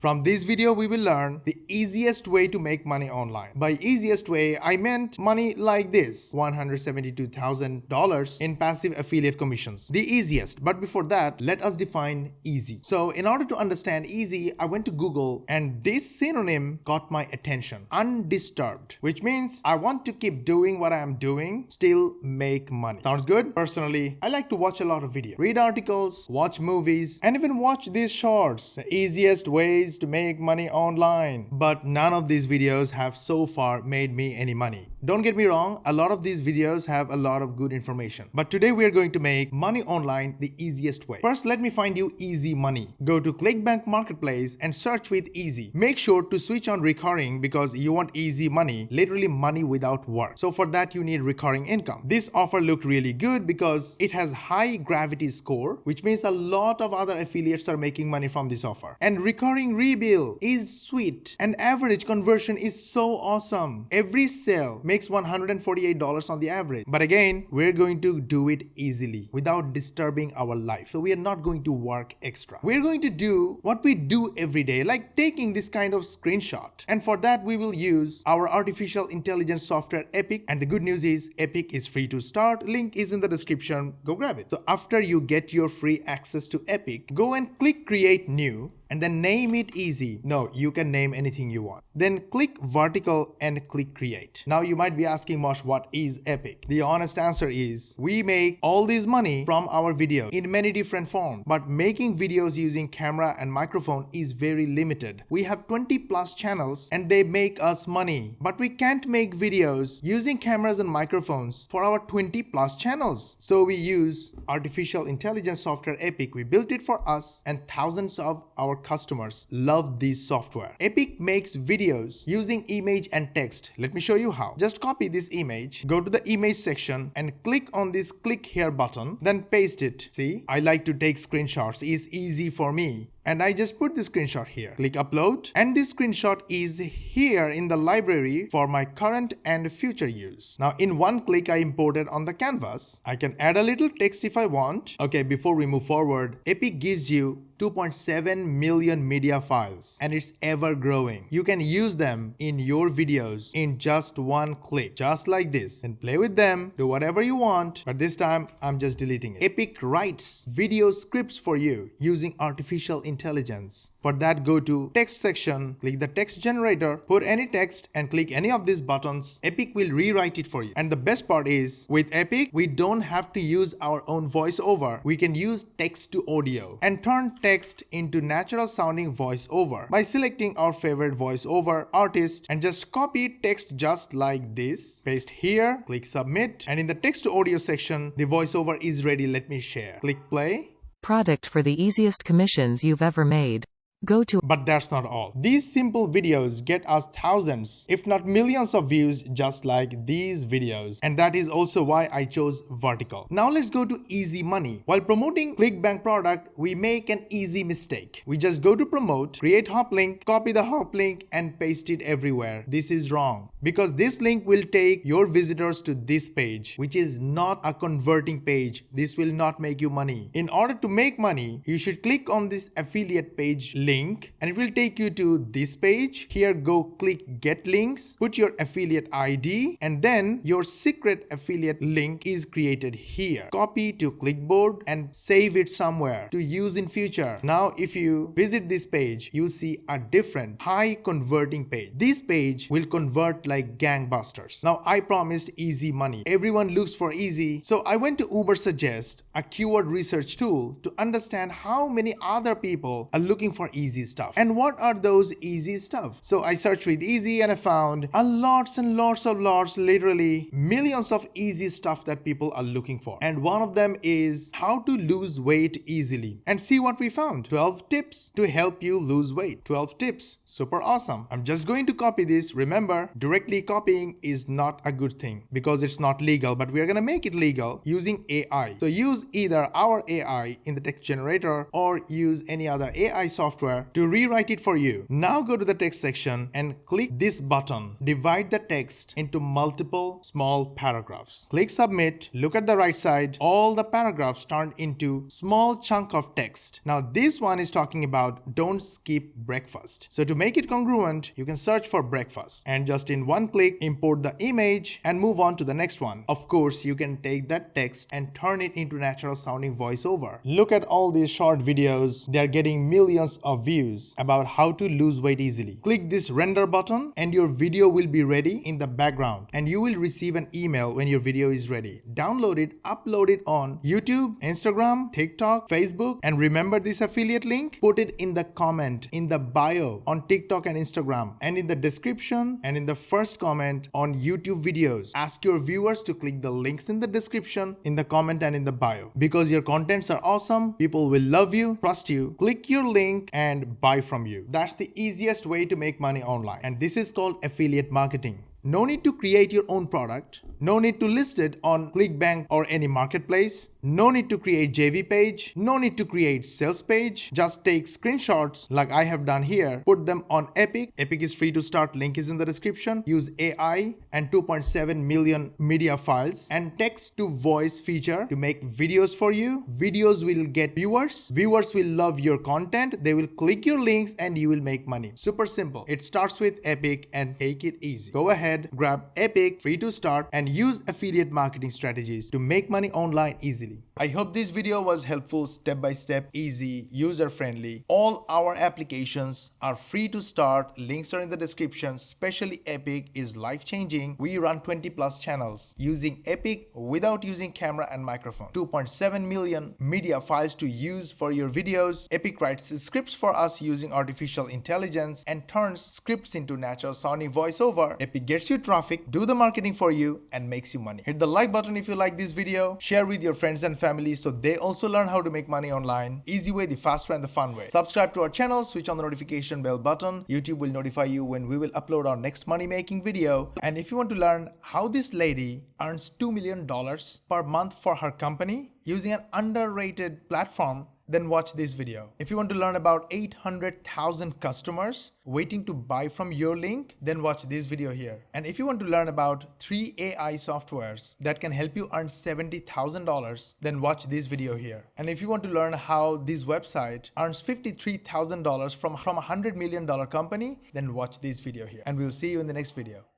From this video, we will learn the easiest way to make money online. By easiest way, I meant money like this, $172,000 in passive affiliate commissions. The easiest. But before that, let us define easy. So in order to understand easy, I went to Google and this synonym caught my attention. Undisturbed, which means I want to keep doing what I am doing, still make money. Sounds good? Personally, I like to watch a lot of videos, read articles, watch movies, and even watch these shorts. The easiest ways to make money online. But none of these videos have so far made me any money. Don't get me wrong, a lot of these videos have a lot of good information. But today we are going to make money online the easiest way. First, let me find you easy money. Go to ClickBank Marketplace and search with easy. Make sure to switch on recurring because you want easy money, literally money without work. So for that you need recurring income. This offer looked really good because it has high gravity score, which means a lot of other affiliates are making money from this offer. And recurring rebill is sweet and average conversion is so awesome. Every sale makes $148 on the average. But again, we're going to do it easily without disturbing our life. So we are not going to work extra. We're going to do what we do every day, like taking this kind of screenshot. And for that, we will use our artificial intelligence software Epic. And the good news is Epic is free to start. Link is in the description. Go grab it. So after you get your free access to Epic, go and click create new. And then name it easy. No, you can name anything you want. Then click vertical and click create. Now you might be asking, Mosh, what is Epic? The honest answer is we make all this money from our videos in many different forms. But making videos using camera and microphone is very limited. We have 20 plus channels and they make us money. But we can't make videos using cameras and microphones for our 20 plus channels. So we use artificial intelligence software Epic. We built it for us and thousands of our customers love this software. Epic makes videos using image and text. Let me show you how. Just copy this image, go to the image section and click on this click here button, then paste it. See, I like to take screenshots. It's easy for me. And I just put the screenshot here. Click upload and this screenshot is here in the library for my current and future use. Now in one click I imported on the canvas. I can add a little text if I want. Okay, before we move forward, Epic gives you 2.7 million media files and it's ever growing. You can use them in your videos in just one click, just like this, and play with them, do whatever you want, but this time I'm just deleting it. Epic writes video scripts for you using artificial intelligence. For that, go to text section, click the text generator, put any text and click any of these buttons. Epic will rewrite it for you. And the best part is with Epic, we don't have to use our own voiceover. We can use text to audio and turn text into natural sounding voiceover by selecting our favorite voiceover artist and just copy text just like this. Paste here, click submit, and in the text to audio section, the voiceover is ready. Let me share. Click play. Product for the easiest commissions you've ever made. Go to. But that's not all. These simple videos get us thousands, if not millions of views just like these videos. And that is also why I chose vertical. Now let's go to easy money. While promoting ClickBank product, we make an easy mistake. We just go to promote, create hop link, copy the hop link and paste it everywhere. This is wrong because this link will take your visitors to this page, which is not a converting page. This will not make you money. In order to make money, you should click on this affiliate page link and it will take you to this page. Here go click get links, put your affiliate ID and then your secret affiliate link is created here. Copy to clipboard and save it somewhere to use in future. Now if you visit this page, you see a different high converting page. This page will convert like gangbusters. Now I promised easy money. Everyone looks for easy. So I went to Uber Suggest, a keyword research tool, to understand how many other people are looking for easy stuff. And what are those easy stuff? So I searched with easy and I found a lots and lots, literally millions of easy stuff that people are looking for. And one of them is how to lose weight easily. And see what we found. 12 tips to help you lose weight. 12 tips. Super awesome. I'm just going to copy this. Remember, direct directly copying is not a good thing because it's not legal, but we are going to make it legal using AI. So use either our AI in the text generator or use any other AI software to rewrite it for you. Now go to the text section and click this button. Divide the text into multiple small paragraphs. Click submit. Look at the right side. All the paragraphs turned into small chunk of text. Now this one is talking about don't skip breakfast. So to make it congruent, you can search for breakfast and just in one click import the image and move on to the next one. Of course, you can take that text and turn it into natural sounding voiceover. Look at all these short videos. They are getting millions of views about how to lose weight easily. Click this render button and your video will be ready in the background and you will receive an email when your video is ready. Download it, upload it on YouTube, Instagram, TikTok, Facebook, and remember this affiliate link? Put it in the comment, in the bio on TikTok and Instagram, and in the description and in the first comment on YouTube videos. Ask your viewers to click the links in the description, in the comment, and in the bio. Because your contents are awesome, people will love you, trust you, click your link, and buy from you. That's the easiest way to make money online. And this is called affiliate marketing. No need to create your own product. No need to list it on ClickBank or any marketplace. No need to create JV page. No need to create sales page. Just take screenshots like I have done here. Put them on Epic. Epic is free to start. Link is in the description. Use AI and 2.7 million media files and text to voice feature to make videos for you. Videos will get viewers. Viewers will love your content. They will click your links and you will make money. Super simple. It starts with Epic and take it easy. Go ahead, grab Epic, free to start, and use affiliate marketing strategies to make money online easily. I hope this video was helpful, step by step, easy, user friendly. All our applications are free to start. Links are in the description. Especially Epic is life changing. We run 20 plus channels using Epic without using camera and microphone. 2.7 million media files to use for your videos. Epic writes scripts for us using artificial intelligence and turns scripts into natural sounding voiceover. Epic gets you traffic, do the marketing for you, and makes you money. Hit the like button if you like this video. Share with your friends and family so they also learn how to make money online. Easy way, the fast way, and the fun way. Subscribe to our channel, switch on the notification bell button. YouTube will notify you when we will upload our next money making video. And if you want to learn how this lady earns $2 million per month for her company using an underrated platform, then watch this video. If you want to learn about 800,000 customers waiting to buy from your link, then watch this video here. And if you want to learn about 3 AI softwares that can help you earn $70,000, then watch this video here. And if you want to learn how this website earns $53,000 from a $100 million company, then watch this video here. And we'll see you in the next video.